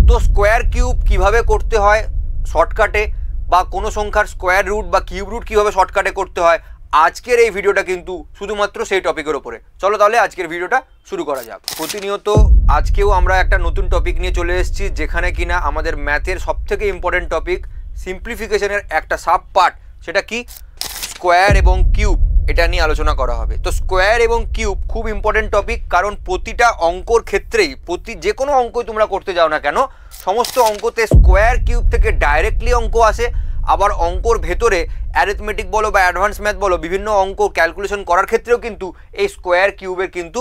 তো square cube কিভাবে করতে হয় শর্টকাটে, বা কোনো সংখ্যার স্কোয়ার রুট বা কিউব রুট কীভাবে শর্টকাটে করতে হয়, আজকের এই ভিডিওটা কিন্তু শুধুমাত্র সেই টপিকের ওপরে। চলো তাহলে আজকের ভিডিওটা শুরু করা যাক। প্রতিনিয়ত আজকেও আমরা একটা নতুন টপিক নিয়ে চলে এসেছি, যেখানে কিনা আমাদের ম্যাথের সবথেকে ইম্পর্টেন্ট টপিক সিম্পলিফিকেশনের একটা সাব পার্ট, সেটা কি স্কোয়ার এবং কিউব, এটা নিয়ে আলোচনা করা হবে। তো স্কোয়ার এবং কিউব খুব ইম্পর্টেন্ট টপিক, কারণ প্রতিটা অঙ্কর ক্ষেত্রেই যে কোনো অঙ্কই তোমরা করতে যাও না কেন, সমস্ত অঙ্কতে স্কোয়ার কিউব থেকে ডাইরেক্টলি অঙ্ক আসে। আবার অঙ্কর ভেতরে অ্যারিথমেটিক বলো বা অ্যাডভান্স ম্যাথ বলো, বিভিন্ন অঙ্ক ক্যালকুলেশন করার ক্ষেত্রেও কিন্তু এই স্কোয়ার কিউবের কিন্তু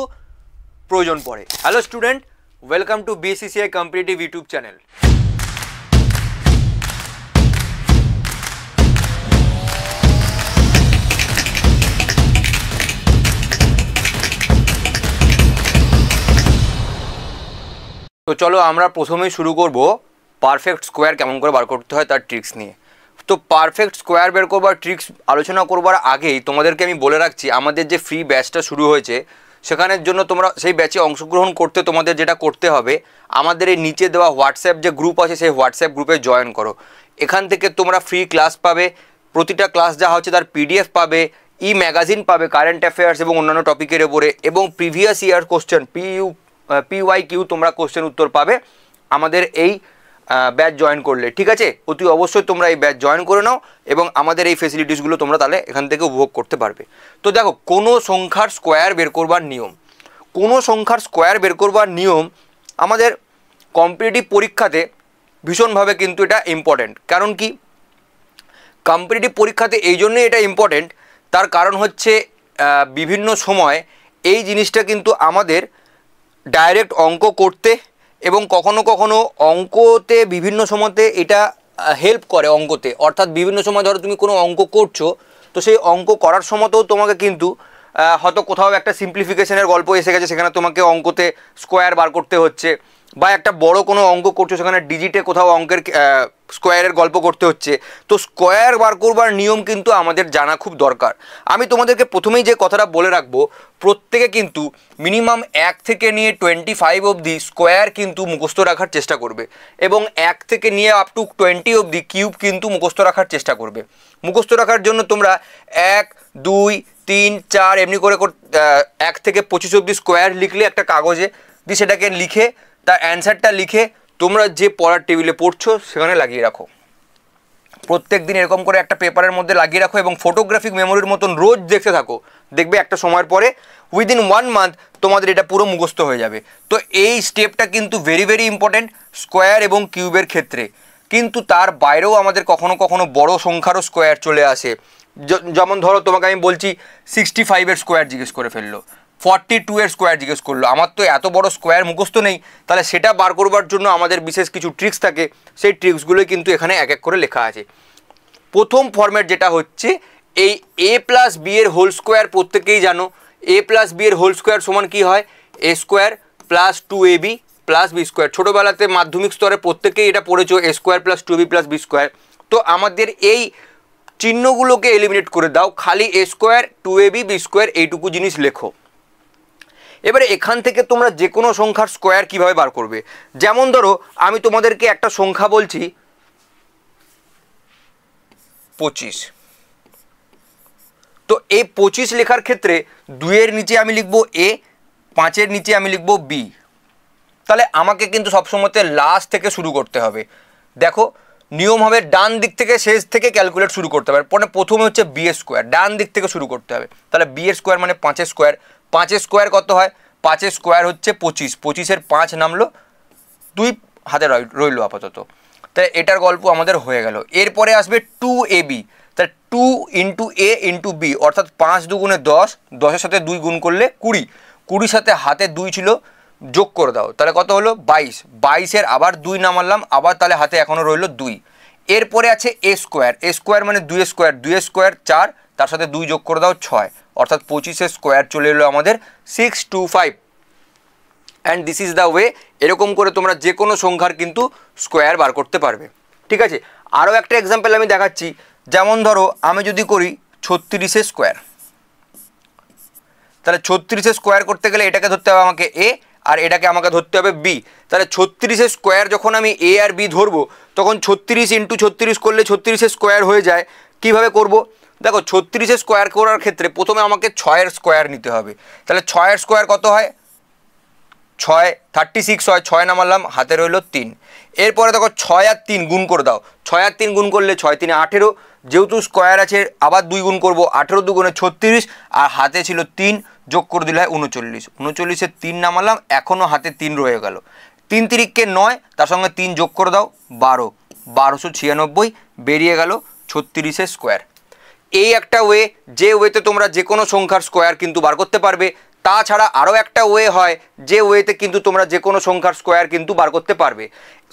প্রয়োজন পড়ে। Hello student, welcome to BSCCI competitive YouTube channel. তো চলো আমরা প্রথমেই শুরু করব পারফেক্ট স্কোয়ার কেমন করে বার করতে হয় তার ট্রিক্স নিয়ে। তো পারফেক্ট স্কোয়ার বের করবার ট্রিক্স আলোচনা করবার আগেই তোমাদেরকে আমি বলে রাখছি, আমাদের যে ফ্রি ব্যাচটা শুরু হয়েছে, সেখানের জন্য তোমরা সেই ব্যাচে অংশগ্রহণ করতে তোমাদের যেটা করতে হবে, আমাদের এই নিচে দেওয়া হোয়াটসঅ্যাপ যে গ্রুপ আছে সেই হোয়াটসঅ্যাপ গ্রুপে জয়েন করো। এখান থেকে তোমরা ফ্রি ক্লাস পাবে, প্রতিটা ক্লাস যা হচ্ছে তার পিডিএফ পাবে, ই ম্যাগাজিন পাবে কারেন্ট অ্যাফেয়ার্স এবং অন্যান্য টপিকের ওপরে, এবং প্রিভিয়াস ইয়ার কোশ্চেন PYQ তোমরা কোশ্চেন উত্তর পাবে আমাদের এই ব্যাচ জয়েন করলে। ঠিক আছে, অতি অবশ্যই তোমরা এই ব্যাচ জয়েন করে নাও এবং আমাদের এই ফেসিলিটিসগুলো তোমরা তাহলে এখান থেকে উপভোগ করতে পারবে। তো দেখো, কোনো সংখ্যার স্কোয়ার বের করবার নিয়ম, আমাদের কম্পিটিটিভ পরীক্ষাতে ভীষণভাবে কিন্তু এটা ইম্পর্টেন্ট। কারণ কি, কম্পিটিটিভ পরীক্ষাতে এই জন্যই এটা ইম্পর্টেন্ট, তার কারণ হচ্ছে বিভিন্ন সময় এই জিনিসটা কিন্তু আমাদের ডাইরেক্ট অঙ্ক করতে, এবং কখনো কখনো অঙ্কতে বিভিন্ন সময়তে এটা হেল্প করে অঙ্কতে। অর্থাৎ বিভিন্ন সময় ধরো তুমি কোনো অঙ্ক করছো, তো সেই অঙ্ক করার সময়তেও তোমাকে কিন্তু হয়তো কোথাও একটা সিম্পলিফিকেশনের গল্প এসে গেছে, সেখানে তোমাকে অঙ্কতে স্কোয়ার বার করতে হচ্ছে, বা একটা বড় কোনো অঙ্ক করছো, সেখানে ডিজিটে কোথাও অঙ্কের স্কোয়ারের গল্প করতে হচ্ছে। তো স্কোয়ার বার করবার নিয়ম কিন্তু আমাদের জানা খুব দরকার। আমি তোমাদেরকে প্রথমেই যে কথাটা বলে রাখবো, প্রত্যেকে কিন্তু মিনিমাম 1 থেকে নিয়ে 25 অবধি স্কোয়ার কিন্তু মুখস্থ রাখার চেষ্টা করবে, এবং 1 থেকে নিয়ে আপ টু 20 অবধি কিউব কিন্তু মুখস্থ রাখার চেষ্টা করবে। মুখস্থ রাখার জন্য তোমরা 1, 2, 3, 4 এমনি করে 1 থেকে 25 অবধি স্কোয়ার লিখলে একটা কাগজে দিয়ে সেটাকে লিখে তার অ্যান্সারটা লিখে তোমরা যে পড়ার টেবিলে পড়ছো সেখানে লাগিয়ে রাখো। প্রত্যেক দিন এরকম করে একটা পেপারের মধ্যে লাগিয়ে রাখো এবং ফটোগ্রাফিক মেমোরির মতন রোজ দেখতে থাকো। দেখবে একটা সময়ের পরে উইদিন 1 মান্থ তোমাদের এটা পুরো মুখস্থ হয়ে যাবে। তো এই স্টেপটা কিন্তু ভেরি ভেরি ইম্পর্টেন্ট স্কোয়ার এবং কিউবের ক্ষেত্রে। কিন্তু তার বাইরেও আমাদের কখনো কখনো বড় সংখ্যারও স্কোয়ার চলে আসে। যেমন ধরো, তোমাকে আমি বলছি 65-এর স্কোয়ার জিজ্ঞেস করে ফেললো, 42-এর স্কোয়ার জিজ্ঞেস করলো। আমার তো এত বড় স্কোয়ার মুখস্থ নেই, তাহলে সেটা বার করবার জন্য আমাদের বিশেষ কিছু ট্রিক্স থাকে। সেই ট্রিক্সগুলোই কিন্তু এখানে এক এক করে লেখা আছে। প্রথম ফর্ম্যাট যেটা হচ্ছে এই a প্লাস বি এর হোল স্কোয়ার, প্রত্যেকেই জানো a প্লাস বি এর হোল স্কোয়ার সমান কী হয়, a square plus 2ab plus b square. ছোটোবেলাতে মাধ্যমিক স্তরে প্রত্যেকেই এটা পড়েছো, a square plus 2ab plus b square. তো আমাদের এই চিহ্নগুলোকে এলিমিনেট করে দাও, খালি a square 2ab B square এইটুকু জিনিস লেখো। এবারে এখান থেকে তোমরা যে কোনো সংখ্যার স্কোয়ার কিভাবে বার করবে, যেমন ধরো আমি তোমাদেরকে একটা সংখ্যা বলছি 25। তো এই 25 লেখার ক্ষেত্রে 2-এর নিচে আমি লিখবো a, 5-এর নিচে আমি লিখবো b। তাহলে আমাকে কিন্তু সবসময়তে লাস্ট থেকে শুরু করতে হবে। দেখো, নিয়ম হবে ডান দিক থেকে শেষ থেকে ক্যালকুলেট শুরু করতে হবে। পরে প্রথমে হচ্ছে b এর স্কোয়ার, ডান দিক থেকে শুরু করতে হবে। তাহলে b এর স্কোয়ার মানে 5-এর স্কোয়ার। 5-এর স্কোয়ার কত হয়, 5-এর স্কোয়ার হচ্ছে 25। 25-এর 5 নামলো, 2 হাতে রইল আপাতত। তাই এটার গল্প আমাদের হয়ে গেল। এরপরে আসবে 2ab, তাহলে 2 ইন্টু a ইন্টু b, অর্থাৎ 5 দুগুণে 10, 10-এর সাথে 2 গুণ করলে 20, 20-র সাথে হাতে 2 ছিল, যোগ করে দাও, তাহলে কত হলো 22। 22-এর আবার 2 নামালাম, আবার তাহলে হাতে এখনও রইল 2। এরপরে আছে a স্কোয়ার, a স্কোয়ার মানে 2 স্কোয়ার, 2 স্কোয়ার 4, তার সাথে 2 যোগ করে দাও 6, অর্থাৎ 25-এর স্কোয়ার চলে এলো আমাদের 625। And this is the way. এরকম করে তোমরা যে কোনো সংখ্যার কিন্তু স্কোয়ার বার করতে পারবে। ঠিক আছে, আরও একটা এক্সাম্পল আমি দেখাচ্ছি। যেমন ধরো আমি যদি করি 36-এর স্কোয়ার, তাহলে 36-এর স্কোয়ার করতে গেলে এটাকে ধরতে হবে আমাকে a, আর এটাকে আমাকে ধরতে হবে বি। তাহলে 36-এর স্কোয়ার যখন আমি এ আর বি ধরবো তখন 36 × 36 করলে 36-এর স্কোয়ার হয়ে যায়। কিভাবে করব? দেখো 36-এর স্কোয়ার করার ক্ষেত্রে প্রথমে আমাকে 6-এর স্কোয়ার নিতে হবে। তাহলে 6-এর স্কোয়ার কত হয়? 6 36 হয়, 6 নামালাম, হাতে রইল 3। এরপরে দেখো 6 আর 3 গুণ করে দাও। 6 আর 3 গুণ করলে 6 3 18, যেহেতু স্কোয়ার আছে আবার 2 গুণ করবো, 18 2 গুণে 36, আর হাতে ছিল 3, যোগ করে দিলে হয় 39। 39-এ 3 নামালাম, এখনও হাতে 3 রয়ে গেল। 3 3-কে 9, তার সঙ্গে 3 যোগ করে দাও 12, 1296 বেরিয়ে গেল 36-এর স্কোয়ার। এই একটা ওয়ে, যে ওয়েতে তোমরা যে কোনো সংখ্যার স্কোয়ার কিন্তু বার করতে পারবে। তাছাড়া আরও একটা ওয়ে হয় যে ওয়েতে কিন্তু তোমরা যে কোনো সংখ্যার স্কোয়ার কিন্তু বার করতে পারবে।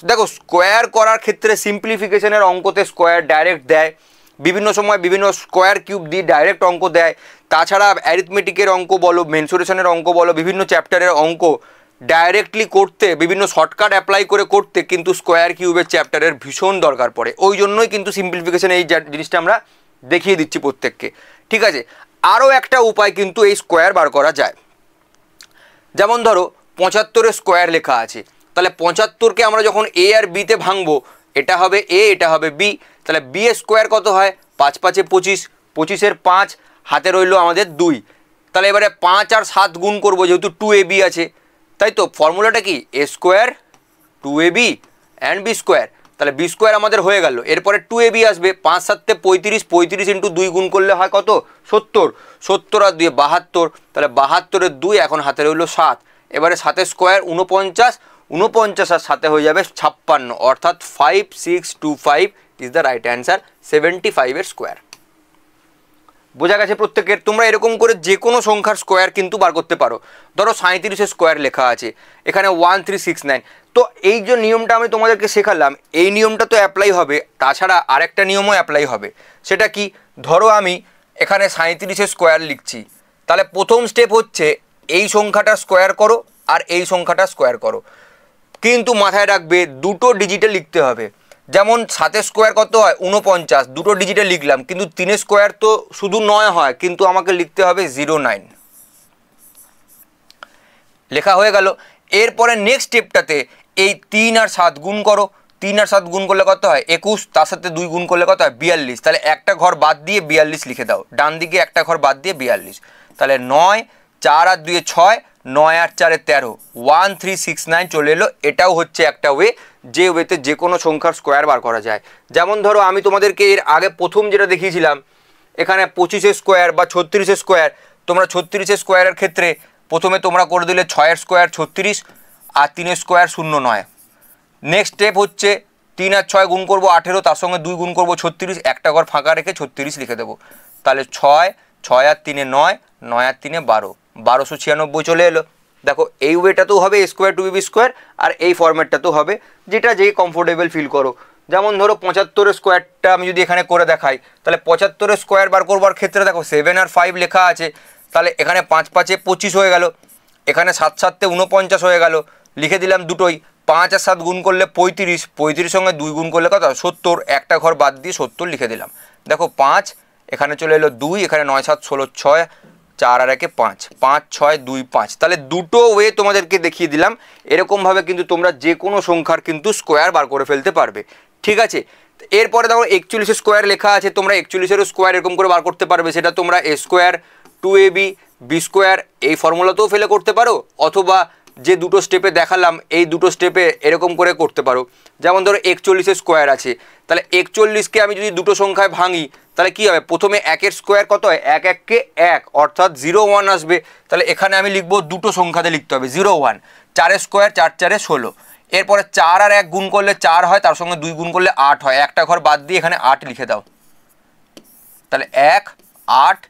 দেখো স্কোয়ার করার ক্ষেত্রে সিম্পলিফিকেশনের অঙ্কতে স্কোয়ার ডাইরেক্ট দেয়, বিভিন্ন সময় বিভিন্ন স্কোয়ার কিউব দিয়ে ডাইরেক্ট অঙ্ক দেয়। তাছাড়া অ্যারিথমেটিকের অঙ্ক বলো, মেনসুরেশনের অঙ্ক বলো, বিভিন্ন চ্যাপ্টারের অঙ্ক ডাইরেক্টলি করতে, বিভিন্ন শর্টকাট অ্যাপ্লাই করে করতে কিন্তু স্কোয়ার কিউবের চ্যাপ্টারের ভীষণ দরকার পড়ে। ওই জন্যই কিন্তু সিম্পলিফিকেশন এই জিনিসটা আমরা দেখিয়ে দিচ্ছি প্রত্যেককে। ঠিক আছে, আরও একটা উপায় কিন্তু এই স্কোয়ার বার করা যায়। যেমন ধরো 75-এর স্কোয়ার লেখা আছে, তাহলে 75-কে আমরা যখন এ আর বিতে ভাঙবো, এটা হবে এ, এটা হবে বি। তাহলে বি এর স্কোয়ার কত হয়? 5 5 25, 25-এর 5, হাতে রইল আমাদের 2। তাহলে এবারে 5 আর 7 গুণ করবো, যেহেতু 2ab আছে, তাই তো ফর্মুলাটা কি? A square 2ab and B square. তাহলে বি স্কোয়ার আমাদের হয়ে গেল। এরপরে 2ab আসবে, 5 7 35, 35 × 2 গুণ করলে হয় কত? 70, 70 আর 2 72, তাহলে 72-এর 2, এখন হাতে রইল 7। এবারে 7-এর স্কোয়ার 49, 49 আর 7 হয়ে যাবে 56, অর্থাৎ 5625 ইজ দ্য রাইট অ্যান্সার, 75-এর স্কোয়ার। বোঝা গেছে প্রত্যেকের? তোমরা এরকম করে যে কোনো সংখ্যার স্কোয়ার কিন্তু বার করতে পারো। ধরো 37-এর স্কোয়ার লেখা আছে, এখানে 1369। তো এই যে নিয়মটা আমি তোমাদেরকে শেখালাম, এই নিয়মটা তো অ্যাপ্লাই হবে, তাছাড়া আরেকটা নিয়মও অ্যাপ্লাই হবে। সেটা কি? ধরো আমি এখানে 37-এর স্কোয়ার লিখছি, তাহলে প্রথম স্টেপ হচ্ছে এই সংখ্যাটা স্কোয়ার করো আর এই সংখ্যাটা স্কোয়ার করো, কিন্তু মাথায় রাখবে দুটো ডিজিটে লিখতে হবে। যেমন 7-এর স্কোয়ার কত হয়? 49, দুটো ডিজিটে লিখলাম, কিন্তু 3-এর স্কোয়ার তো শুধু 9 হয়, কিন্তু আমাকে লিখতে হবে 09। লেখা হয়ে গেল। এরপরে নেক্সট স্টেপটাতে এই 3 আর 7 গুণ করো, 3 আর 7 গুণ করলে কত হয়? 21, তার সাথে 2 গুণ করলে কত হয়? 42। তাহলে একটা ঘর বাদ দিয়ে 42 লিখে দাও, ডান দিকে একটা ঘর বাদ দিয়ে 42। তাহলে 9, 4 আর 2 6, 9 আর 4 13, 1369 চলে এলো। এটাও হচ্ছে একটা ওয়ে, যে ওয়েতে যে কোনো সংখ্যার স্কোয়ার বার করা যায়। যেমন ধরো আমি তোমাদেরকে এর আগে প্রথম যেটা দেখিয়েছিলাম, এখানে 25-এর স্কোয়ার বা 36-এর স্কোয়ার। তোমরা 36-এর স্কোয়ারের ক্ষেত্রে প্রথমে তোমরা করে দিলে 6-এর স্কোয়ার 36 আর 3-এর স্কোয়ার 09। নেক্সট স্টেপ হচ্ছে 3 আর 6 গুণ করবো 18, তার সঙ্গে 2 গুণ করবো 36, একটা ঘর ফাঁকা রেখে 36 লিখে দেবো। তাহলে 6, 6 আর 3-এ 9, 9 আর 3-এ 12, 1296 চলে এলো। দেখো এই ওয়েটাতেও হবে এ স্কোয়ার 2ab স্কোয়ার, আর এই ফরম্যাটটাতেও হবে, যেটা যেই কমফোর্টেবল ফিল করো। যেমন ধরো 75-এর স্কোয়ারটা আমি যদি এখানে করে দেখাই, তাহলে 75-এর স্কোয়ার বার করবার ক্ষেত্রে দেখো 7 আর 5 লেখা আছে, তাহলে এখানে 5 5-এ 25 হয়ে গেল, এখানে 7 7-এ 49 হয়ে গেল, লিখে দিলাম দুটোই। 5 আর 7 গুণ করলে 35, 35-এর সঙ্গে 2 গুণ করলে কত? 70, একটা ঘর বাদ দিয়ে 70 লিখে দিলাম। দেখো 5, এখানে চলে এলো 2, এখানে 9 7 16 6, 4 আর 1 5, 5 6 2 5। তাহলে দুটো ওয়ে তোমাদেরকে দেখিয়ে দিলাম। এরকমভাবে কিন্তু তোমরা যে কোনো সংখ্যার কিন্তু স্কোয়ার বার করে ফেলতে পারবে। ঠিক আছে, এরপরে দেখো 41-এর স্কোয়ার লেখা আছে, তোমরা 41-এর স্কোয়ার এরকম করে বার করতে পারবে। সেটা তোমরা এ স্কোয়ার 2ab বি স্কোয়ার এই ফর্মুলাতেও ফেলে করতে পারো, অথবা যে দুটো স্টেপে দেখালাম এই দুটো স্টেপে এরকম করে করতে পারো। যেমন ধরো 41-এর স্কোয়ার আছে, তাহলে 41-কে আমি যদি দুটো সংখ্যায় ভাঙি, তাহলে কী হবে? প্রথমে 1-এর স্কোয়ার কত হয়? 1 1-কে 1, অর্থাৎ 01 আসবে। তাহলে এখানে আমি লিখবো দুটো সংখ্যাতে লিখতে হবে 01। 4-এর স্কোয়ার 4 4-এ 16, এরপরে 4 আর 1 গুণ করলে 4 হয়, তার সঙ্গে 2 গুণ করলে 8 হয়, একটা ঘর বাদ দিয়ে এখানে 8 লিখে দাও। তাহলে 1 8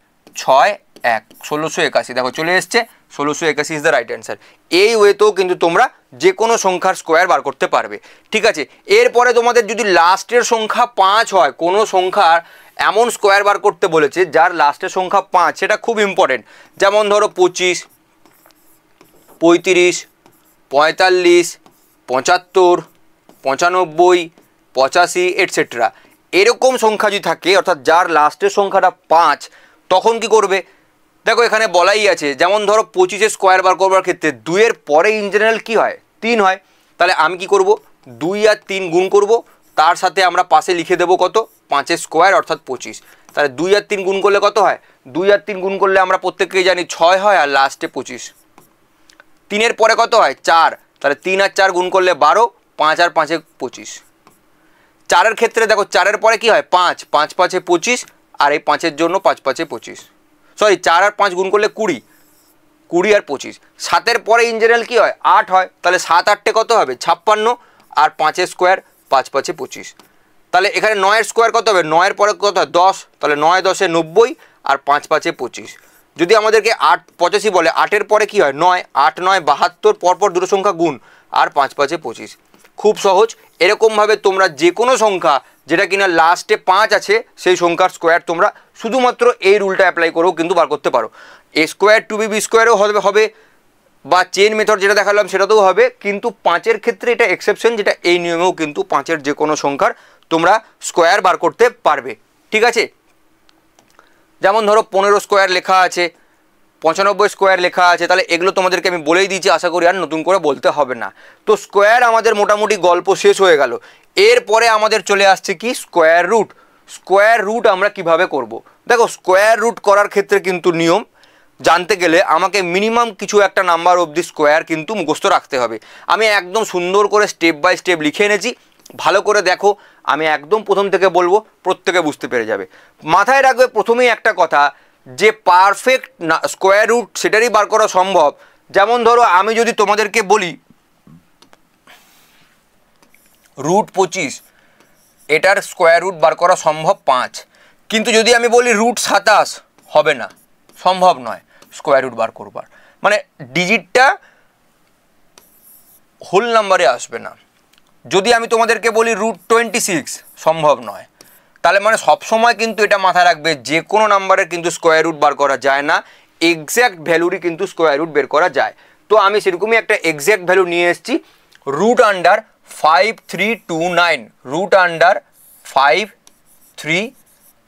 6 1, 1681। দেখো চলে এসছে 1681 ইজ দ্য রাইট অ্যান্সার। এই ওয়েতেও কিন্তু তোমরা যে কোনো সংখ্যার স্কোয়ার বার করতে পারবে। ঠিক আছে, এরপরে তোমাদের যদি লাস্টের সংখ্যা 5 হয়, কোনো সংখ্যার এমন স্কোয়ার বার করতে বলেছে যার লাস্টের সংখ্যা 5, সেটা খুব ইম্পর্টেন্ট। যেমন ধরো 25, 35, 45, 75, 95, 85 এটসেট্রা। এরকম সংখ্যা যদি থাকে, অর্থাৎ যার লাস্টের সংখ্যাটা 5, তখন কি করবে? দেখো এখানে বলাই আছে, যেমন ধরো 25 স্কোয়ার বার করবার ক্ষেত্রে 2-এর পরে ইন জেনারেল কী হয়, 3 হয়। তাহলে আমি কি করব, 2 আর 3 গুণ করব, তার সাথে আমরা পাশে লিখে দেবো কত, 5 স্কোয়ার অর্থাৎ 25। তাহলে 2 আর 3 গুণ করলে কত হয়, 2 আর 3 গুণ করলে আমরা প্রত্যেককেই জানি 6 হয়, আর লাস্টে 25। 3-এর পরে কত হয়, 4, তাহলে 3 আর 4 গুণ করলে 12, 5 আর 5-এ 25। 4-এর ক্ষেত্রে দেখো 4-এর পরে কি হয়, 5, 5 5-এ 25, আর এই 5-এর জন্য 5 5-এ 25, সরি 4 আর 5 গুণ করলে 20, 20 আর 25। 7-এর পরে ইন জেনারেল কী হয়, 8 হয়, তাহলে 7 8-এ কত হবে, 56, আর 5-এর স্কোয়ার 5 5-এ 25। তাহলে এখানে 9-এর স্কোয়ার কত হবে, 9-এর পরে কত হয়, 10, তাহলে 9 10-এ 90, আর 5 5-এ 25। যদি আমাদেরকে 8 85 বলে, 8-এর পরে কি হয়, 9, 8 9 72, পরপর দুটো সংখ্যা গুণ, আর 5 5-এ 25। খুব সহজ। এরকমভাবে তোমরা যে কোনো সংখ্যা যেটা কিনা লাস্টে 5 আছে সেই সংখ্যার স্কোয়ার তোমরা শুধুমাত্র এই রুলটা অ্যাপ্লাই করেও কিন্তু বার করতে পারো। এ স্কোয়ার টু বি স্কোয়ারেও হবে, বা চেন মেথড যেটা দেখালাম সেটাতেও হবে, কিন্তু 5-এর ক্ষেত্রে এটা এক্সেপশন, যেটা এই নিয়মেও কিন্তু 5-এর যে কোনো সংখ্যার তোমরা স্কোয়ার বার করতে পারবে। ঠিক আছে, যেমন ধরো 15 স্কোয়ার লেখা আছে, 95 স্কোয়ার লেখা আছে, তাহলে এগুলো তোমাদেরকে আমি বলেই দিয়েছি, আশা করি আর নতুন করে বলতে হবে না। তো স্কোয়ার আমাদের মোটামুটি গল্প শেষ হয়ে গেল। এরপরে আমাদের চলে আসছে কি, স্কোয়ার রুট। স্কোয়ার রুট আমরা কিভাবে করব, দেখো স্কোয়ার রুট করার ক্ষেত্রে কিন্তু নিয়ম জানতে গেলে আমাকে মিনিমাম কিছু একটা নাম্বার অবধি স্কোয়ার কিন্তু মুখস্থ রাখতে হবে। আমি একদম সুন্দর করে স্টেপ বাই স্টেপ লিখে এনেছি, ভালো করে দেখো। আমি একদম প্রথম থেকে বলবো, প্রত্যেকে বুঝতে পেরে যাবে। মাথায় রাখবে প্রথমেই একটা কথা, যে পারফেক্ট স্কোয়ার রুট সেটারই বার করা সম্ভব। যেমন ধরো আমি যদি তোমাদেরকে বলি রুট 25, এটার স্কোয়ার রুট বার করা সম্ভব 5, কিন্তু যদি আমি বলি রুট 27, হবে না, সম্ভব নয় স্কোয়ার রুট বার করবার, মানে ডিজিটটা হোল নাম্বারে আসবে না। যদি আমি তোমাদেরকে বলি রুট 26, সম্ভব নয়। তাহলে মানে সবসময় কিন্তু এটা মাথায় রাখবে, যে কোনো নাম্বারের কিন্তু স্কোয়ার রুট বার করা যায় না, এক্স্যাক্ট ভ্যালুরই কিন্তু স্কোয়ার রুট বের করা যায়। তো আমি সেরকমই একটা এক্স্যাক্ট ভ্যালু নিয়ে এসেছি, root under 5329, root under 5 3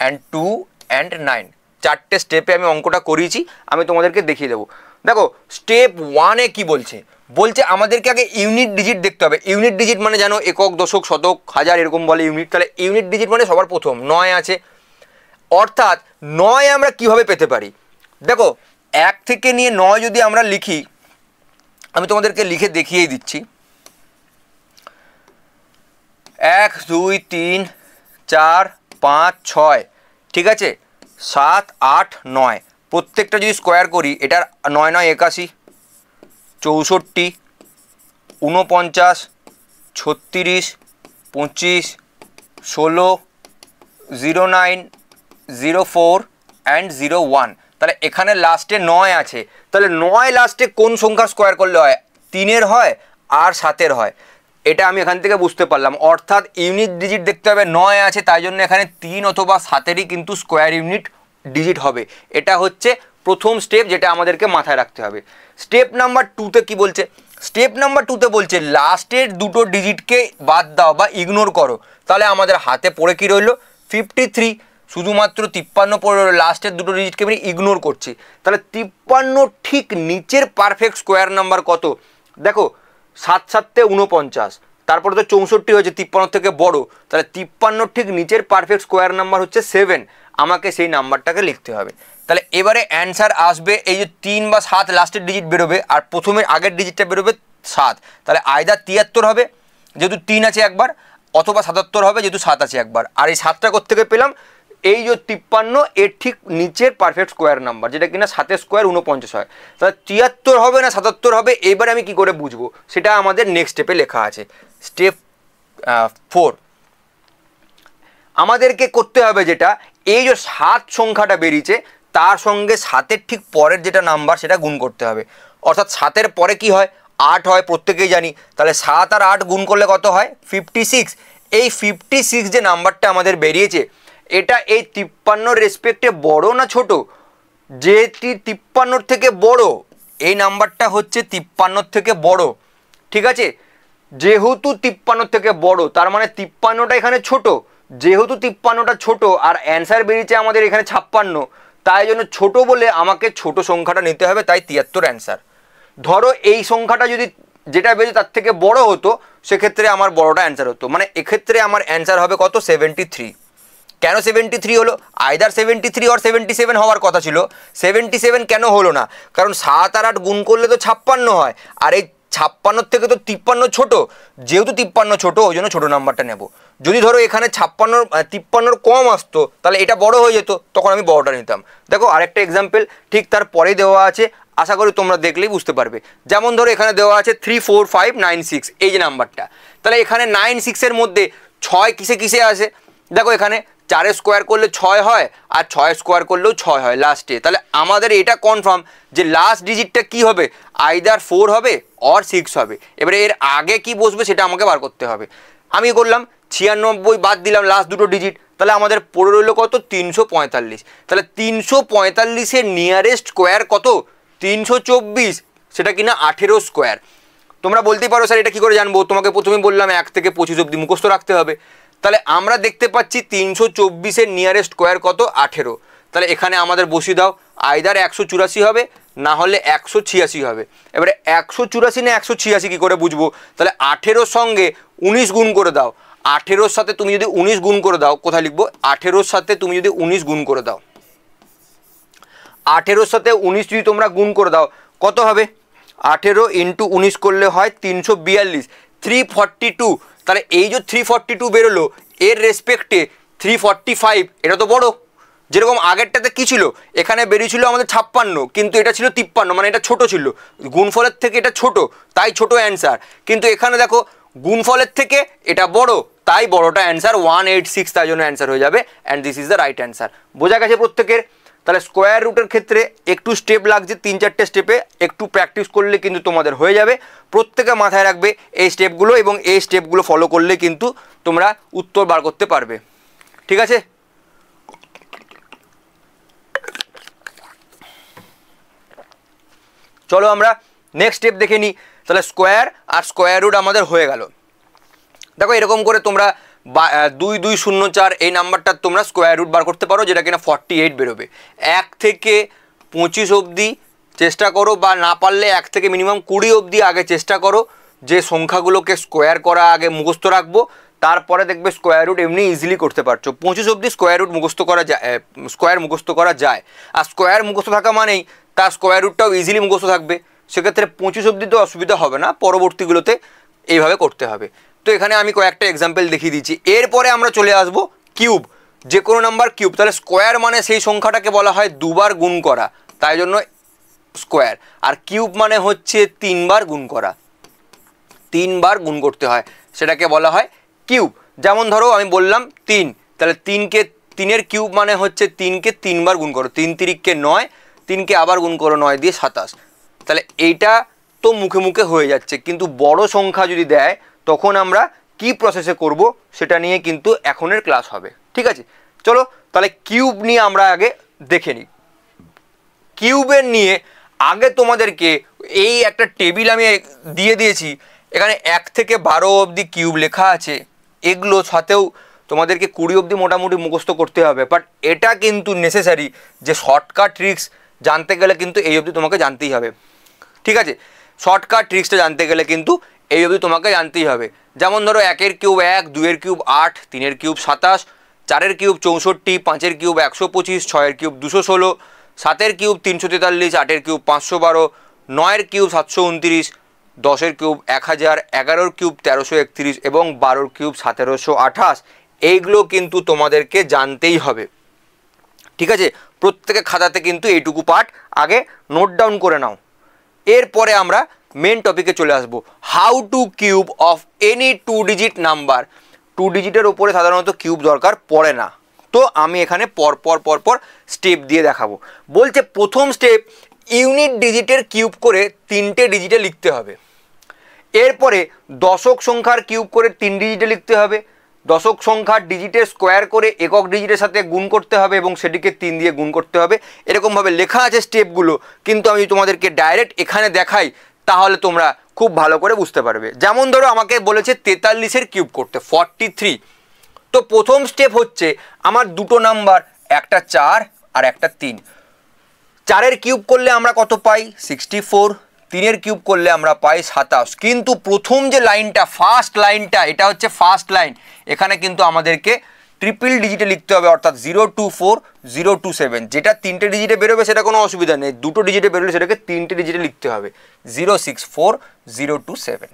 and 2 and 9, 4টে স্টেপে আমি অঙ্কটা করিয়েছি, আমি তোমাদেরকে দেখিয়ে দেবো। দেখো স্টেপ 1-এ কি বলছে, বলছে আমাদেরকে আগে ইউনিট ডিজিট দেখতে হবে। ইউনিট ডিজিট মানে জানো একক, দশক, শতক, হাজার এরকম বলে ইউনিট। তাহলে ইউনিট ডিজিট মানে সবার প্রথম 9 আছে, অর্থাৎ 9 আমরা কিভাবে পেতে পারি, দেখো 1 থেকে নিয়ে 9 যদি আমরা লিখি, আমি তোমাদেরকে লিখে দেখিয়ে দিচ্ছি। 1 2 3 4 5 6, ঠিক আছে, 7 8 9, প্রত্যেকটা যদি স্কোয়ার করি, এটার 9 9 81, 64 49 36 25 16 09 04 and 01। তাহলে এখানে লাস্টে 9 আছে, তাহলে 9 লাস্টে কোন সংখ্যার স্কোয়ার করলে হয়, 3-এর হয় আর 7-এর হয়। এটা আমি এখান থেকে বুঝতে পারলাম, অর্থাৎ ইউনিট ডিজিট দেখতে হবে 9 আছে, তাই জন্য এখানে 3 অথবা 7-এরই কিন্তু স্কোয়ার ইউনিট ডিজিট হবে। এটা হচ্ছে প্রথম স্টেপ, যেটা আমাদেরকে মাথায় রাখতে হবে। স্টেপ নাম্বার 2-তে কি বলছে, স্টেপ নাম্বার 2-তে বলছে লাস্টের দুটো ডিজিটকে বাদ দাও বা ইগনোর করো। তাহলে আমাদের হাতে পড়ে কি রইল, 53, শুধুমাত্র 53 পড়ে রইল, লাস্টের দুটো ডিজিটকে আমি ইগনোর করছি। তাহলে 53 ঠিক নিচের পারফেক্ট স্কোয়ার নাম্বার কত, দেখো 7 7 49, তারপরে তো 64 হয়েছে 53 থেকে বড়, তাহলে 53 ঠিক নিচের পারফেক্ট স্কোয়ার নাম্বার হচ্ছে 7, আমাকে সেই নাম্বারটাকে লিখতে হবে। তাহলে এবারে অ্যান্সার আসবে, এই যে 3 বা 7 লাস্টের ডিজিট বেরোবে, আর প্রথমের আগের ডিজিটটা বেরোবে 7, তাহলে আয়দা 73 হবে যেহেতু 3 আছে একবার, অথবা 77 হবে যেহেতু 7 আছে একবার। আর এই 7টা কোত্থেকে পেলাম, এই যে 53 এর ঠিক নিচের পারফেক্ট স্কোয়ার নাম্বার, যেটা কিনা 7 স্কোয়ার 49 হয়। তাহলে 73 হবে না 77 হবে, এবারে আমি কি করে বুঝবো, সেটা আমাদের নেক্সট স্টেপে লেখা আছে। স্টেপ 4 আমাদেরকে করতে হবে যেটা, এই যে 7 সংখ্যাটা বেরিয়েছে তার সঙ্গে 7-এর ঠিক পরের যেটা নাম্বার সেটা গুণ করতে হবে। অর্থাৎ 7-এর পরে কি হয়, 8 হয়, প্রত্যেকেই জানি। তাহলে 7 আর 8 গুণ করলে কত হয়, 56। এই 56 যে নাম্বারটা আমাদের বেরিয়েছে, এটা এই 53 রেসপেক্টে বড় না ছোট, যেটি 53 থেকে বড়, এই নাম্বারটা হচ্ছে 53 থেকে বড়, ঠিক আছে। যেহেতু 53 থেকে বড়, তার মানে 53টা এখানে ছোট, যেহেতু 53টা ছোট আর অ্যান্সার বেরিয়েছে আমাদের এখানে 56, তাই জন্য ছোট বলে আমাকে ছোট সংখ্যাটা নিতে হবে, তাই 73 অ্যান্সার। ধরো এই সংখ্যাটা যদি যেটা বেরিয়ে তার থেকে বড় হতো সেক্ষেত্রে আমার বড়টা অ্যান্সার হতো, মানে এক্ষেত্রে আমার অ্যান্সার হবে কত 73। কেন 73 হলো? আইদার 73 অর 77 হওয়ার কথা ছিল, 77 কেন হলো না? কারণ 7 আর 8 গুণ করলে তো 56 হয়, আর এই 56 থেকে তো 53 ছোট, যেহেতু 53 ছোট ওই জন্য ছোটো নাম্বারটা নেব। যদি ধরো এখানে 53 কম আসতো তাহলে এটা বড় হয়ে যেত, তখন আমি বড়টা নিতাম। দেখো আরেকটা এক্সাম্পল ঠিক তার পরেই দেওয়া আছে, আশা করি তোমরা দেখলেই বুঝতে পারবে। যেমন ধরো এখানে দেওয়া আছে 34596 এই যে নাম্বারটা, তাহলে এখানে 96-এর মধ্যে 6 কিসে কিসে আসে? দেখো এখানে 4 স্কোয়ার করলে 6 হয়, আর 6 স্কোয়ার করলেও 6 হয় লাস্টে। তাহলে আমাদের এটা কনফার্ম যে লাস্ট ডিজিটটা কি হবে, আইদার 4 হবে অর 6 হবে। এবারে এর আগে কি বসবে সেটা আমাকে বার করতে হবে। আমি করলাম 96 বাদ দিলাম লাস্ট দুটো ডিজিট, তাহলে আমাদের পড়ে রইল কত 345। তাহলে 345-এর নিয়ারেস্ট স্কোয়ার কত 324, সেটা কিনা 18 স্কোয়ার। তোমরা বলতেই পারো স্যার এটা কী করে জানবো? তোমাকে প্রথমে বললাম 1 থেকে 25 অবধি মুখস্থ রাখতে হবে। তাহলে আমরা দেখতে পাচ্ছি 324-এর নিয়ারেস্ট স্কোয়ার কত 18। তাহলে এখানে আমাদের বসিয়ে দাও, আইদার 184 হবে না হলে 186 হবে। এবারে 184 না 186 কী করে বুঝবো? তাহলে 18-র সঙ্গে 19 গুণ করে দাও। 18-র সাথে তুমি যদি 19 গুণ করে দাও, কোথায় লিখবো? 18-র সাথে তুমি যদি 19 গুণ করে দাও, 18-র সাথে 19 যদি তোমরা গুণ করে দাও কত হবে? 18 ইন্টু 19 করলে হয় 342, 342। তাহলে এই যে 342 বেরোলো এর রেসপেক্টে 345, এটা তো বড়। যেরকম আগেরটাতে কী ছিল, এখানে বেরিয়েছিল আমাদের 56, কিন্তু এটা ছিল 53, মানে এটা ছোট ছিল, গুণফলের থেকে এটা ছোট, তাই ছোট অ্যান্সার। কিন্তু এখানে দেখো গুণফলের থেকে এটা বড়, তাই বড়টা অ্যান্সার 186, তাই জন্য অ্যান্সার হয়ে যাবে, and this is the right answer. বোঝা গেছে প্রত্যেকের? তাহলে স্কোয়ার রুটের ক্ষেত্রে একটু স্টেপ লাগছে, 3-4টে স্টেপে একটু প্র্যাকটিস করলে কিন্তু তোমাদের হয়ে যাবে। প্রত্যেকে মাথায় রাখবে এই স্টেপগুলো, এবং এই স্টেপগুলো ফলো করলে কিন্তু তোমরা উত্তর বার করতে পারবে। ঠিক আছে? চলো আমরা নেক্সট স্টেপ দেখে নিই। তাহলে স্কোয়ার আর স্কোয়ার রুট আমাদের হয়ে গেল। দেখো এরকম করে তোমরা 2204 এই নাম্বারটা তোমরা স্কোয়ার রুট বার করতে পারো, যেটা কিনা 48 বেরোবে। 1 থেকে 25 অবধি চেষ্টা করো, বা না পারলে 1 থেকে মিনিমাম 20 অবধি আগে চেষ্টা করো যে সংখ্যাগুলোকে স্কোয়ার করা আগে মুখস্থ রাখবো, তারপরে দেখবে স্কোয়ার রুট এমনি ইজিলি করতে পারছো। 25 অবধি স্কোয়ার রুট মুখস্থ করা যায়, স্কোয়ার মুখস্থ করা যায়। আর স্কোয়ার মুখস্থ থাকা মানেই তার স্কোয়ার রুটটাও ইজিলি মুখস্থ থাকবে, সেক্ষেত্রে 25 অবধি তো অসুবিধা হবে না, পরবর্তীগুলোতে এইভাবে করতে হবে। তো এখানে আমি কয়েকটা এক্সাম্পল দেখিয়ে দিচ্ছি। এরপরে আমরা চলে আসবো কিউব, যে কোনো নাম্বার কিউব। তাহলে স্কোয়ার মানে সেই সংখ্যাটাকে বলা হয় দুবার গুণ করা, তাই জন্য স্কোয়ার। আর কিউব মানে হচ্ছে 3 বার গুণ করা, 3 বার গুণ করতে হয়, সেটাকে বলা হয় কিউব। যেমন ধরো আমি বললাম 3, তাহলে 3-এর কিউব মানে হচ্ছে 3-কে 3 বার গুণ করো, 3 3-কে 9, 3-কে আবার গুণ করো 9 দিয়ে 27। তাহলে এইটা তো মুখে মুখে হয়ে যাচ্ছে, কিন্তু বড় সংখ্যা যদি দেয় তখন আমরা কি প্রসেসে করব সেটা নিয়ে কিন্তু এখনের ক্লাস হবে। ঠিক আছে, চলো তাহলে কিউব নিয়ে আমরা আগে দেখে নিই। কিউবের নিয়ে আগে তোমাদেরকে এই একটা টেবিল আমি দিয়ে দিয়েছি, এখানে 1 থেকে 12 অবধি কিউব লেখা আছে, এগুলো সাথেও তোমাদেরকে 20 অবধি মোটামুটি মুখস্থ করতে হবে। বাট এটা কিন্তু নেসেসারি যে শর্টকাট ট্রিক্স জানতে গেলে কিন্তু এই অবধি তোমাকে জানতেই হবে। ঠিক আছে, শর্টকাট ট্রিক্সটা জানতে গেলে কিন্তু এই অবধি তোমাকে জানতেই হবে। যেমন ধরো 1-এর কিউব 1, 2-এর কিউব 8, 3-এর কিউব 27, 4-এর কিউব 64, 5-এর কিউব 125, 6-এর কিউব 216, 7-এর কিউব 343, 8-এর কিউব 512, 9-এর কিউব 729, 10-এর কিউব 1000, 11-এর কিউব 1331 এবং 12-এর কিউব 1728। এইগুলো কিন্তু তোমাদেরকে জানতেই হবে। ঠিক আছে, প্রত্যেকে খাতাতে কিন্তু এইটুকু পার্ট আগে নোট ডাউন করে নাও। এরপরে আমরা মেন টপিকে চলে আসবো, how to cube of any 2 digit number. 2 ডিজিটের ওপরে সাধারণত কিউব দরকার পড়ে না, তো আমি এখানে পরপর স্টেপ দিয়ে দেখাবো। বলছে প্রথম স্টেপ, ইউনিট ডিজিটের কিউব করে 3টে ডিজিটে লিখতে হবে। এরপরে দশক সংখ্যার কিউব করে 3 ডিজিটে লিখতে হবে। দশক সংখ্যার ডিজিটের স্কোয়ার করে একক ডিজিটের সাথে গুণ করতে হবে এবং সেটিকে 3 দিয়ে গুণ করতে হবে। এরকমভাবে লেখা আছে স্টেপগুলো, কিন্তু আমি তোমাদেরকে ডাইরেক্ট এখানে দেখাই, তাহলে তোমরা খুব ভালো করে বুঝতে পারবে। যেমন ধরো আমাকে বলেছে 43-এর কিউব করতে 43, তো প্রথম স্টেপ হচ্ছে আমার দুটো নাম্বার, একটা 4 আর একটা 3, 4-এর কিউব করলে আমরা কত পাই 64, 3-এর কিউব করলে আমরা পাই 27। কিন্তু প্রথম যে লাইনটা, ফার্স্ট লাইনটা, এটা হচ্ছে ফার্স্ট লাইন, এখানে কিন্তু আমাদেরকে ট্রিপল ডিজিটে লিখতে হবে, অর্থাৎ 024027। যেটা 3টে ডিজিটে বেরোবে সেটা কোনো অসুবিধা নেই, 2টো ডিজিটে বেরোলে সেটাকে 3টে ডিজিটে লিখতে হবে, 064027।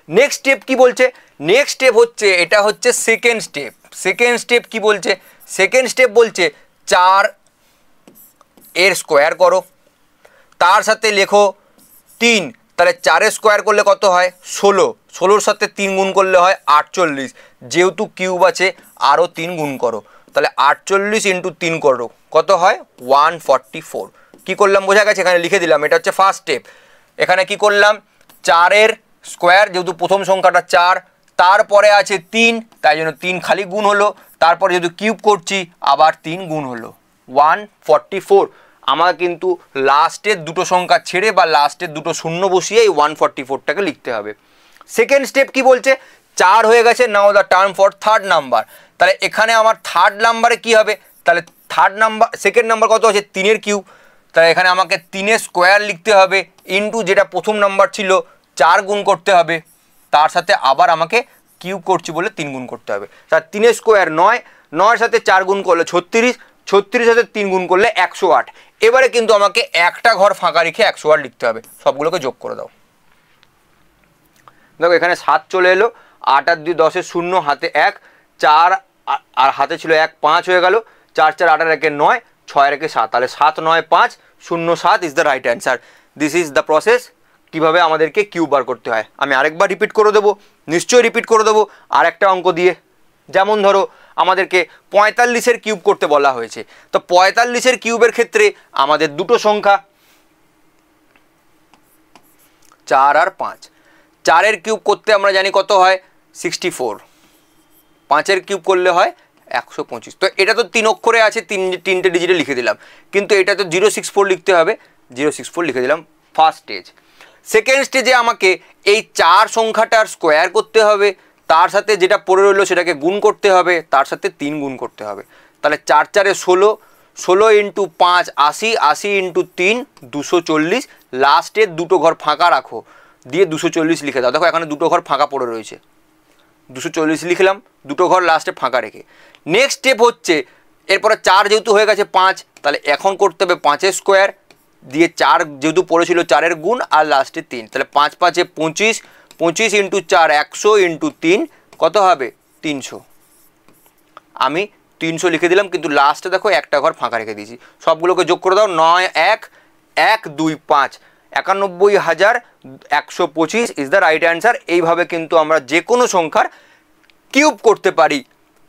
নেক্সট স্টেপ কি বলছে? নেক্সট স্টেপ হচ্ছে, এটা হচ্ছে সেকেন্ড স্টেপ। সেকেন্ড স্টেপ কি বলছে? সেকেন্ড স্টেপ বলছে 4-এর স্কোয়ার করো, তার সাথে লেখো 3, তাহলে 4-এর স্কোয়ার করলে কত হয় 16, 16-র সাথে 3 গুণ করলে হয় 48, যেহেতু কিউব আছে আরও 3 গুণ করো, তাহলে 48 ইন্টু 3 করো, কত হয় 144। কি করলাম বোঝা গেছে? এখানে লিখে দিলাম, এটা হচ্ছে ফার্স্ট স্টেপ। এখানে কি করলাম, 4-এর স্কোয়ার, যেহেতু প্রথম সংখ্যাটা 4, তারপরে আছে 3, তাই জন্য 3 খালি গুণ হলো, তারপরে যেহেতু কিউব করছি আবার 3 গুণ হলো 144। আমার কিন্তু লাস্টের দুটো সংখ্যা ছেড়ে বা লাস্টের দুটো শূন্য বসিয়ে এই 144টাকে লিখতে হবে। সেকেন্ড স্টেপ কি বলছে? 4 হয়ে গেছে, now the term for third number. তাহলে এখানে আমার থার্ড নাম্বারে কি হবে? তাহলে থার্ড নাম্বার, সেকেন্ড নাম্বার কত আছে 3-এর কিউব, তাহলে এখানে আমাকে 3-এর স্কোয়ার লিখতে হবে, ইন্টু যেটা প্রথম নাম্বার ছিল 4 গুণ করতে হবে, তার সাথে আবার আমাকে কিউব করছি বলে 3 গুণ করতে হবে। তার 3-এর স্কোয়ার 9, 9-এর সাথে 4 গুণ করলে 36, 36-এর সাথে 3 গুণ করলে 108। এবারে কিন্তু আমাকে একটা ঘর ফাঁকা রেখে 108 লিখতে হবে, সবগুলোকে যোগ করে দাও। দেখো এখানে 7 চলে এলো, 8 আর 2 10-এর 0, হাতে 1, 4 আর হাতে ছিল 1, 5 হয়ে গেল, 4 4 8 আর 1 9, 6 আর 1 7, তাহলে 7 9 5 0 7 is the right answer. This is the process কীভাবে আমাদেরকে কিউব বার করতে হয়। আমি আরেকবার রিপিট করে দেবো, নিশ্চয়ই রিপিট করে দেবো আর একটা অঙ্ক দিয়ে। যেমন ধরো আমাদেরকে 45-এর কিউব করতে বলা হয়েছে, তো 45-এর কিউবের ক্ষেত্রে আমাদের দুটো সংখ্যা 4 আর 5। 4-এর কিউব করতে আমরা জানি কত হয় 64, 5-এর কিউব করলে হয় 125। তো এটা তো 3 অক্ষরে আছে, 3টে ডিজিটে লিখে দিলাম, কিন্তু এটা তো 064 লিখতে হবে, 064 লিখে দিলাম ফার্স্ট স্টেজ। সেকেন্ড স্টেজে আমাকে এই 4 সংখ্যাটার স্কোয়ার করতে হবে, তার সাথে যেটা পড়ে রইলো সেটাকে গুণ করতে হবে, তার সাথে 3 গুণ করতে হবে। তাহলে 4 4-এ 16, 16 ইন্টু 5 80, 80 ইন্টু 3 240, লাস্টের দুটো ঘর ফাঁকা রাখো, দিয়ে 240 লিখে দাও। দেখো এখানে দুটো ঘর ফাঁকা পড়ে রয়েছে, 240 লিখলাম, দুটো ঘর লাস্টে ফাঁকা রেখে। নেক্সট স্টেপ হচ্ছে, এরপরে 4 যেহেতু হয়ে গেছে 5, তাহলে এখন করতে হবে 5-এর স্কোয়ার, দিয়ে 4 যেহেতু পড়েছিল 4-এর গুণ আর লাস্টে 3, তাহলে 5 5-এ 25, 25 ইন্টু 4 100 ইন্টু 3 কত হবে 300। আমি 300 লিখে দিলাম, কিন্তু লাস্টে দেখো একটা ঘর ফাঁকা রেখে দিয়েছি। সবগুলোকে যোগ করে দাও, 9 1 1 2 5, 91,125 ইজ দ্য রাইট অ্যান্সার। এইভাবে কিন্তু আমরা যে কোনো সংখ্যার কিউব করতে পারি।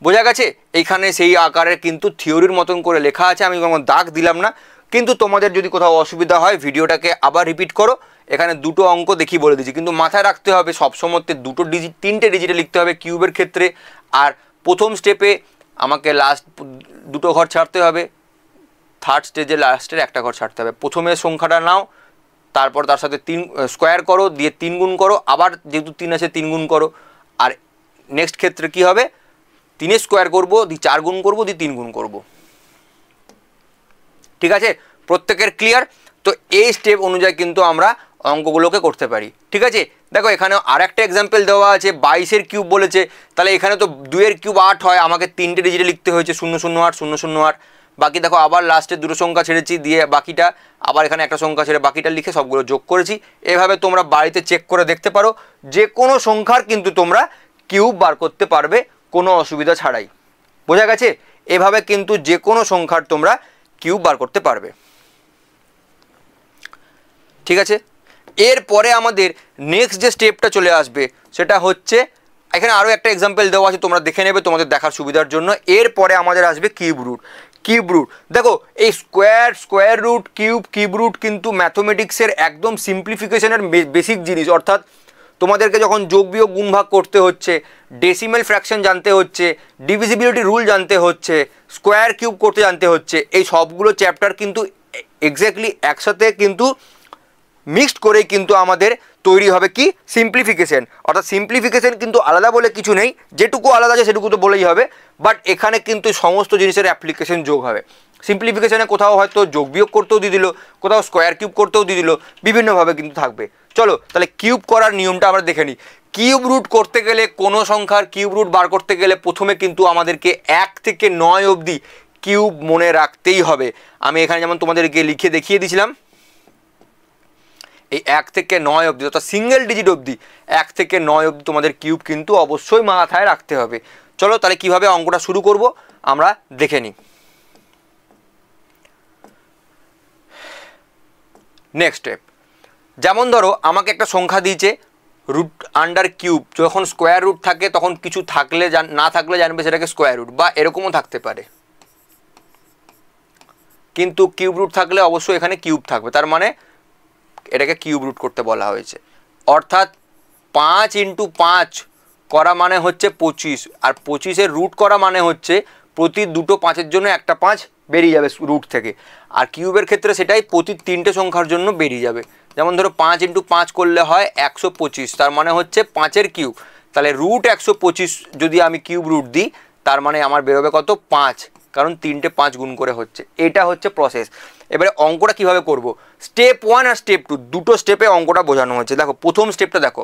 বোঝা গেছে? এইখানে সেই আকারের কিন্তু থিওরির মতন করে লেখা আছে, আমি কোনো দাগ দিলাম না। কিন্তু তোমাদের যদি কোথাও অসুবিধা হয় ভিডিওটাকে আবার রিপিট করো, এখানে দুটো অঙ্ক দেখি বলে দিচ্ছি, কিন্তু মাথায় রাখতে হবে সবসময় 3টে ডিজিটে লিখতে হবে কিউবের ক্ষেত্রে। আর প্রথম স্টেপে আমাকে লাস্ট দুটো ঘর ছাড়তে হবে, থার্ড স্টেজে লাস্টের একটা ঘর ছাড়তে হবে। প্রথমে সংখ্যাটা নাও, তারপর তার সাথে 3 স্কোয়ার করো, দিয়ে 3 গুণ করো, আবার যেহেতু 3 আছে 3 গুণ করো। আর নেক্সট ক্ষেত্রে কি হবে, 3-এর স্কোয়ার করবো, দিয়ে 4 গুণ করবো, দিয়ে 3 গুণ করবো। ঠিক আছে? প্রত্যেকের ক্লিয়ার? তো এই স্টেপ অনুযায়ী কিন্তু আমরা অঙ্কগুলোকে করতে পারি। ঠিক আছে? দেখো এখানে আর একটা এক্সাম্পল দেওয়া আছে, 22-এর কিউব বলেছে, তাহলে এখানে তো 2-এর কিউব 8 হয়, আমাকে 3টে ডিজিটে লিখতে হয়েছে 008 008। বাকি দেখো আবার লাস্টের দুটো সংখ্যা ছেড়েছি, দিয়ে বাকিটা আবার এখানে একটা সংখ্যা ছেড়ে বাকিটা লিখে সবগুলো যোগ করেছি। এভাবে তোমরা বাড়িতে চেক করে দেখতে পারো, যে কোনো সংখ্যার কিন্তু তোমরা কিউব বার করতে পারবে কোনো অসুবিধা ছাড়াই। বোঝা গেছে? এভাবে কিন্তু যে কোনো সংখ্যার তোমরা কিউব বার করতে পারবে। ঠিক আছে? এরপরে আমাদের নেক্সট যে স্টেপটা চলে আসবে সেটা হচ্ছে, এখানে আরও একটা এক্সাম্পল দেওয়া আছে, তোমরা দেখে নেবে তোমাদের দেখার সুবিধার জন্য। এরপরে আমাদের আসবে কিউব রুট। কিউব রুট দেখো, এই স্কোয়ার রুট, কিউব রুট কিন্তু ম্যাথমেটিক্সের একদম সিম্পলিফিকেশনের বেসিক জিনিস। অর্থাৎ তোমাদেরকে যখন যোগ বিয়োগ গুণ ভাগ করতে হচ্ছে, ডেসিমেল ফ্র্যাকশন জানতে হচ্ছে, ডিভিজিবিলিটি রুল জানতে হচ্ছে, স্কোয়ার কিউব করতে জানতে হচ্ছে, এই সবগুলো চ্যাপ্টার কিন্তু এক্স্যাক্টলি একসাথে কিন্তু মিক্সড করেই কিন্তু আমাদের তৈরি হবে কি সিম্পলিফিকেশন। অর্থাৎ সিম্পলিফিকেশন কিন্তু আলাদা বলে কিছু নেই, যেটুকু আলাদা আছে সেটুকু তো বলেই হবে, বাট এখানে কিন্তু সমস্ত জিনিসের অ্যাপ্লিকেশন যোগ হবে। সিম্পলিফিকেশনে কোথাও হয়তো যোগ বিয়োগ করতেও দিয়ে দিল, কোথাও স্কোয়ার কিউব করতেও দিয়ে দিল, বিভিন্নভাবে কিন্তু থাকবে। চলো তাহলে কিউব করার নিয়মটা আমরা দেখে নিই। কিউব রুট করতে গেলে, কোনো সংখ্যার কিউব রুট বার করতে গেলে প্রথমে কিন্তু আমাদেরকে 1 থেকে 9 অবধি কিউব মনে রাখতেই হবে। আমি এখানে যেমন তোমাদেরকে লিখে দেখিয়ে দিয়েছিলাম, এই 1 থেকে 9 অবধি অর্থাৎ সিঙ্গেল ডিজিট অবধি 1 থেকে 9 অবধি তোমাদের কিউব কিন্তু অবশ্যই মাথায় রাখতে হবে। চলো তাহলে কিভাবে অঙ্কটা শুরু করব আমরা দেখে নিই। নেক্সট স্টেপ, যেমন ধরো আমাকে একটা সংখ্যা দিয়েছে রুট আন্ডার কিউব, যখন স্কোয়ার রুট থাকে তখন কিছু থাকলে না থাকলে জানবে সেটাকে স্কোয়ার রুট, বা এরকমও থাকতে পারে, কিন্তু কিউব রুট থাকলে অবশ্যই এখানে কিউব থাকবে, তার মানে এটাকে কিউব রুট করতে বলা হয়েছে। অর্থাৎ 5 × 5 করা মানে হচ্ছে 25, আর 25-এর রুট করা মানে হচ্ছে প্রতি দুটো 5-এর জন্য একটা 5 বেরিয়ে যাবে রুট থেকে। আর কিউবের ক্ষেত্রে সেটাই প্রতি 3টে সংখ্যার জন্য বেরিয়ে যাবে। যেমন ধরো 5 × 5 করলে হয় 125, তার মানে হচ্ছে 5-এর কিউব। তাহলে রুট 125 যদি আমি কিউব রুট দিই, তার মানে আমার বেরোবে কত? 5, কারণ 3টে 5 গুণ করে হচ্ছে। এটা হচ্ছে প্রসেস। এবারে অঙ্কটা কিভাবে করব, স্টেপ 1 আর স্টেপ 2 দুটো স্টেপে অঙ্কটা বোঝানো হচ্ছে। দেখো প্রথম স্টেপটা দেখো,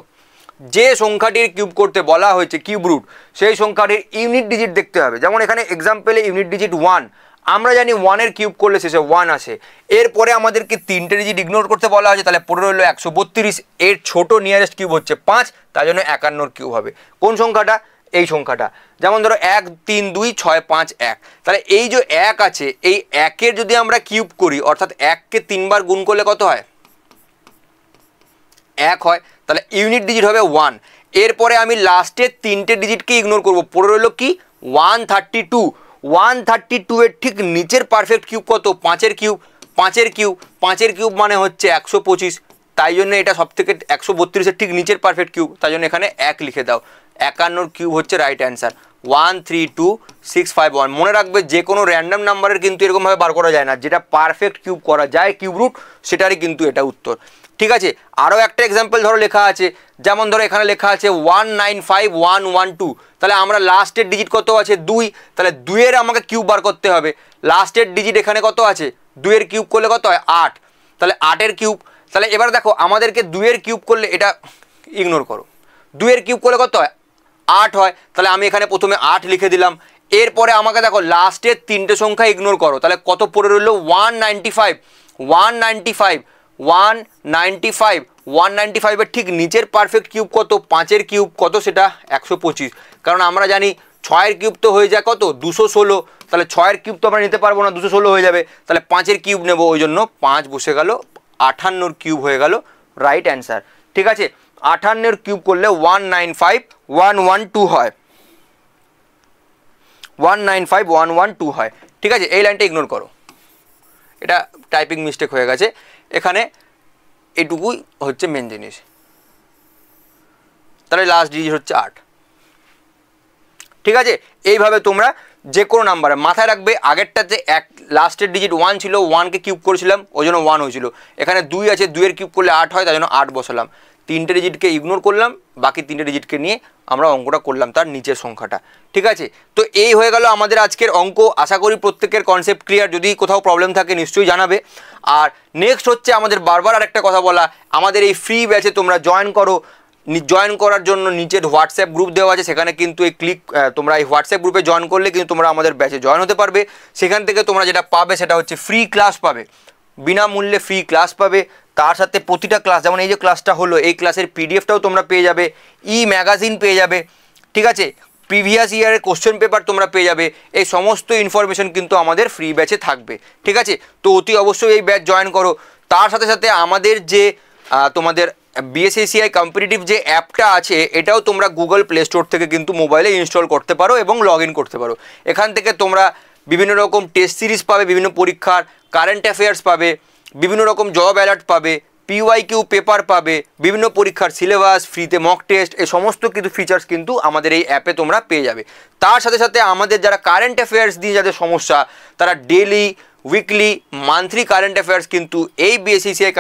যে সংখ্যাটির কিউব করতে বলা হয়েছে কিউব রুট, সেই সংখ্যাটির ইউনিট ডিজিট দেখতে হবে। যেমন এখানে এক্সাম্পলে ইউনিট ডিজিট 1, আমরা জানি 1-এর কিউব করলে শেষে 1 আসে। এরপরে আমাদেরকে 3টে ডিজিট ইগনোর করতে বলা হয়েছে, তাহলে পড়ে রইল 132। এর ছোট নিয়ারেস্ট কিউব হচ্ছে 5, তাই জন্য 51-র কিউব হবে। কোন সংখ্যাটা? এই সংখ্যাটা। যেমন ধরো 1 3 2 6 5 1, তাহলে এই যে 1 আছে, এই 1-এর যদি আমরা কিউব করি, অর্থাৎ 1-কে 3 বার গুণ করলে কত হয়? 1 হয়। তাহলে ইউনিট ডিজিট হবে 1। এরপরে আমি লাস্টের 3টে ডিজিটকে ইগনোর করব, পড়ে রইল কি? 132। 132 এর ঠিক নিচের পারফেক্ট কিউব কত? 5-এর কিউব। 5-এর কিউব, 5-এর কিউব মানে হচ্ছে 125, তাই জন্য এটা সব থেকে 132-এর ঠিক নিচের পারফেক্ট কিউব, তাই জন্য এখানে 1 লিখে দাও। 51-র কিউব হচ্ছে রাইট অ্যান্সার। 132651। মনে রাখবে যে কোনো র্যান্ডম নাম্বারের কিন্তু এরকমভাবে বার করা যায় না, যেটা পারফেক্ট কিউব করা যায় কিউব রুট, সেটারই কিন্তু এটা উত্তর। ঠিক আছে, আরও একটা এক্সাম্পল ধরো লেখা আছে, যেমন ধরো এখানে লেখা আছে 195112, তাহলে আমরা লাস্টের ডিজিট কত আছে? 2, তাহলে 2-এর আমাকে কিউব বার করতে হবে। লাস্টের ডিজিট এখানে কত আছে? 2-এর কিউব করলে কত হয়? 8, তাহলে 8-এর কিউব। তাহলে এবার দেখো আমাদেরকে 2-এর কিউব করলে, এটা ইগনোর করো, 2-এর কিউব করলে কত হয়? 8 হয়। তাহলে আমি এখানে প্রথমে 8 লিখে দিলাম। এরপরে আমাকে দেখো লাস্টের 3টে সংখ্যা ইগনোর করো, তাহলে কত পড়ে রইল? 195। 195-195-195-এর ঠিক নিচের পারফেক্ট কিউব কত? 5-এর কিউব কত? সেটা 125, কারণ আমরা জানি 6-এর কিউব তো হয়ে যায় কত? 216, তাহলে 6-এর কিউব তো আমরা নিতে পারবো না, 216 হয়ে যাবে, তাহলে 5-এর কিউব নেব, ওই জন্য 5 বসে গেল, 58-র কিউব হয়ে গেল রাইট অ্যান্সার। ঠিক আছে, 58-এর কিউব করলে 195-112 হয়, 195-112 হয়। ঠিক আছে, এই লাইনটা ইগনোর করো, এটা টাইপিং মিস্টেক হয়ে গেছে এখানে, এটুকুই হচ্ছে মেন জিনিস। তাহলে লাস্ট ডিজিট হচ্ছে 8। ঠিক আছে, এইভাবে তোমরা যে কোনো নাম্বারে মাথায় রাখবে। আগেরটাতে লাস্টের ডিজিট 1 ছিল, 1-কে কিউব করেছিলাম, ওই জন্য 1 হয়েছিল। এখানে 2 আছে, 2-এর কিউব করলে 8 হয়, তাই জন্য 8 বসালাম। 3টে ডিজিটকে ইগনোর করলাম, বাকি 3টে ডিজিটকে নিয়ে আমরা অঙ্কটা করলাম, তার নিচের সংখ্যাটা। ঠিক আছে, তো এই হয়ে গেল আমাদের আজকের অঙ্ক। আশা করি প্রত্যেকের কনসেপ্ট ক্লিয়ার। যদি কোথাও প্রবলেম থাকে নিশ্চয়ই জানাবে। আর নেক্সট হচ্ছে আমাদের বারবার আরেকটা কথা বলা, আমাদের এই ফ্রি ব্যাচে তোমরা জয়েন করো। জয়েন করার জন্য নিচের হোয়াটসঅ্যাপ গ্রুপ দেওয়া আছে, সেখানে কিন্তু তোমরা এই হোয়াটসঅ্যাপ গ্রুপে জয়েন করলে কিন্তু তোমরা আমাদের ব্যাচে জয়েন হতে পারবে। সেখান থেকে তোমরা যেটা পাবে সেটা হচ্ছে ফ্রি ক্লাস পাবে, বিনামূল্যে ফ্রি ক্লাস পাবে। তার সাথে প্রতিটা ক্লাস, যেমন এই যে ক্লাসটা হলো, এই ক্লাসের পিডিএফটাও তোমরা পেয়ে যাবে, ম্যাগাজিন পেয়ে যাবে। ঠিক আছে, প্রিভিয়াস ইয়ারের কোশ্চেন পেপার তোমরা পেয়ে যাবে। এই সমস্ত ইনফরমেশন কিন্তু আমাদের ফ্রি ব্যাচে থাকবে। ঠিক আছে, তো অতি অবশ্যই এই ব্যাচ জয়েন করো। তার সাথে সাথে আমাদের যে তোমাদের বিএসএসিআই কম্পিটিটিভ যে অ্যাপটা আছে, এটাও তোমরা গুগল প্লে স্টোর থেকে কিন্তু মোবাইলে ইনস্টল করতে পারো এবং লগ ইন করতে পারো। এখান থেকে তোমরা বিভিন্ন রকম টেস্ট সিরিজ পাবে, বিভিন্ন পরীক্ষার কারেন্ট অ্যাফেয়ার্স পাবে, বিভিন্ন রকম জব অ্যালার্ট পাবে, পিওয়াইকিউ পেপার পাবে, বিভিন্ন পরীক্ষার সিলেবাস, ফ্রিতে মক টেস্ট, এই সমস্ত কিছু ফিচার্স কিন্তু আমাদের এই অ্যাপে তোমরা পেয়ে যাবে। তার সাথে সাথে আমাদের যারা কারেন্ট অ্যাফেয়ার্স দিয়ে যাদের সমস্যা, তারা daily, weekly, monthly current affairs কিন্তু এই বিএসএসিআই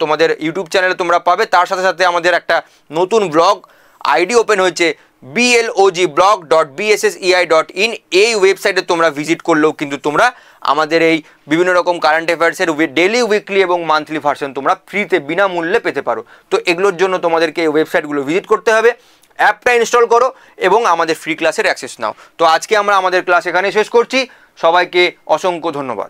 তোমাদের ইউটিউব চ্যানেলে তোমরা পাবে। তার সাথে সাথে আমাদের একটা নতুন ব্লগ আইডি ওপেন হয়েছে, blog.bssei.in এই ওয়েবসাইটে তোমরা ভিজিট করলেও কিন্তু তোমরা আমাদের এই বিভিন্ন রকম কারেন্ট অ্যাফেয়ার্সের ডেলি, উইকলি এবং মান্থলি ভার্সন তোমরা ফ্রিতে বিনামূল্যে পেতে পারো। তো এগুলোর জন্য তোমাদেরকে এই ওয়েবসাইটগুলো ভিজিট করতে হবে, অ্যাপটা ইনস্টল করো এবং আমাদের ফ্রি ক্লাসের অ্যাক্সেস নাও। তো আজকে আমরা আমাদের ক্লাস এখানে শেষ করছি। সবাইকে অসংখ্য ধন্যবাদ।